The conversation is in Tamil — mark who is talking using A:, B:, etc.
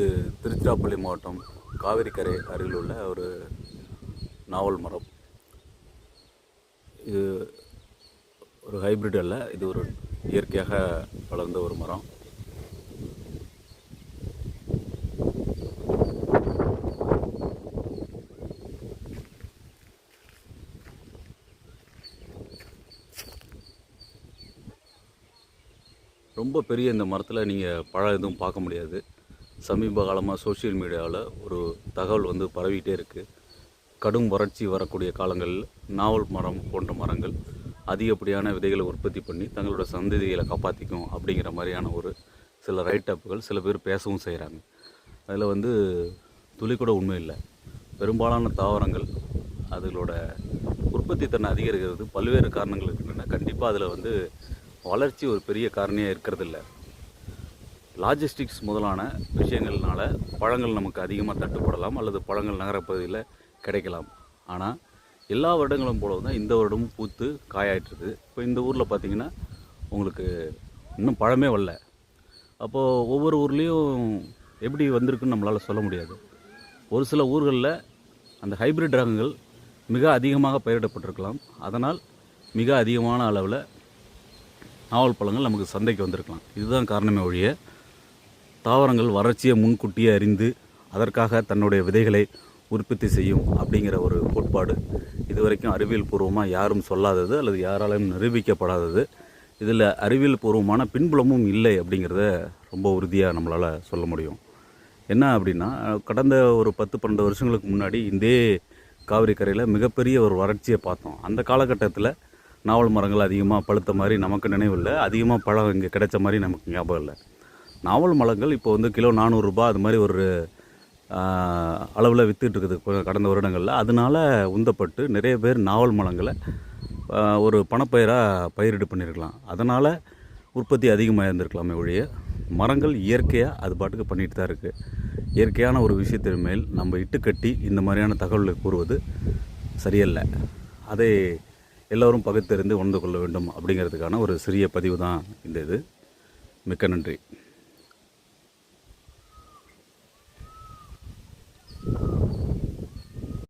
A: இது திருச்சிராப்பள்ளி மாவட்டம் காவிரிக்கரை அருகில் உள்ள ஒரு நாவல் மரம். இது ஒரு ஹைபிரிட் அல்ல, இது ஒரு இயற்கையாக வளர்ந்த ஒரு மரம். ரொம்ப பெரிய இந்த மரத்தில் நீங்கள் பழம் எதுவும் பார்க்க முடியாது. சமீப காலமாக சோஷியல் மீடியாவில் ஒரு தகவல் பரவிக்கிட்டே இருக்குது. கடும் வறட்சி வரக்கூடிய காலங்களில் நாவல் மரம் போன்ற மரங்கள் அதிகப்படியான விதைகளை உற்பத்தி பண்ணி தங்களோட சந்ததிகளை காப்பாற்றிக்கும் அப்படிங்கிற மாதிரியான ஒரு சில ரைட் அப்புகள் சில பேர் பேசவும் செய்கிறாங்க. அதில் துளி கூட உண்மை இல்லை. பெரும்பாலான தாவரங்கள் அதுகளோட உற்பத்தி தன்னை அதிகரிக்கிறது பல்வேறு காரணங்கள் இருக்கின்றன. கண்டிப்பாக அதில் வளர்ச்சி ஒரு பெரிய காரணியாக இருக்கிறதில்ல. லாஜிஸ்டிக்ஸ் முதலான விஷயங்கள்னால பழங்கள் நமக்கு அதிகமாக தட்டுப்படலாம் அல்லது பழங்கள் நகரப்பகுதியில் கிடைக்கலாம். ஆனால் எல்லா வருடங்களும் போல தான் இந்த வருடமும் பூத்து காயாயிட்டுருது. இப்போ இந்த ஊரில் பார்த்திங்கன்னா உங்களுக்கு இன்னும் பழமே வரல. அப்போது ஒவ்வொரு ஊர்லேயும் எப்படி வந்திருக்குன்னு நம்மளால் சொல்ல முடியாது. ஒரு சில ஊர்களில் அந்த ஹைபிரிட் ரகங்கள் மிக அதிகமாக பயிரிடப்பட்டிருக்கலாம். அதனால் மிக அதிகமான அளவில் நாவல் பழங்கள் நமக்கு சந்தைக்கு வந்திருக்கலாம். இதுதான் காரணமே ஒழிய தாவரங்கள் வறட்சியை முன்கூட்டியே அறிந்து அதற்காக தன்னுடைய விதைகளை உற்பத்தி செய்யும் அப்படிங்கிற ஒரு கோட்பாடு இதுவரைக்கும் அறிவியல் பூர்வமாக யாரும் சொல்லாதது அல்லது யாராலையும் நிரூபிக்கப்படாதது. இதில் அறிவியல் பூர்வமான பின்புலமும் இல்லை அப்படிங்கிறத ரொம்ப உறுதியாக நம்மளால் சொல்ல முடியும். என்ன அப்படின்னா, கடந்த ஒரு 10-12 வருஷங்களுக்கு முன்னாடி இதே காவிரி கரையில் மிகப்பெரிய ஒரு வறட்சியை பார்த்தோம். அந்த காலகட்டத்தில் நாவல் மரங்கள் அதிகமாக பழுத்த மாதிரி நமக்கு நினைவில்லை. அதிகமாக பழம் இங்கே கிடைச்ச மாதிரி நமக்கு ஞாபகம் இல்லை. நாவல் மரங்கள் இப்போ கிலோ 400 ரூபாய் அது மாதிரி ஒரு அளவில் விற்றுட்டுருக்குது கடந்த வருடங்களில். அதனால் உந்தப்பட்டு நிறைய பேர் நாவல் மரங்களை ஒரு பணப்பயிராக பயிரிடு பண்ணியிருக்கலாம். அதனால் உற்பத்தி அதிகமாக இருந்திருக்கலாமே ஒழிய மரங்கள் இயற்கையாக அது பாட்டுக்கு பண்ணிட்டு தான் இருக்குது. இயற்கையான ஒரு விஷயத்தின் மேல் நம்ம இட்டுக்கட்டி இந்த மாதிரியான தகவல்களை கூறுவது சரியல்ல. அதை எல்லோரும் பகுத்தறிந்து உணர்ந்து கொள்ள வேண்டும் அப்படிங்கிறதுக்கான ஒரு சிறிய பதிவு தான் இந்த இது. மிக்க நன்றி.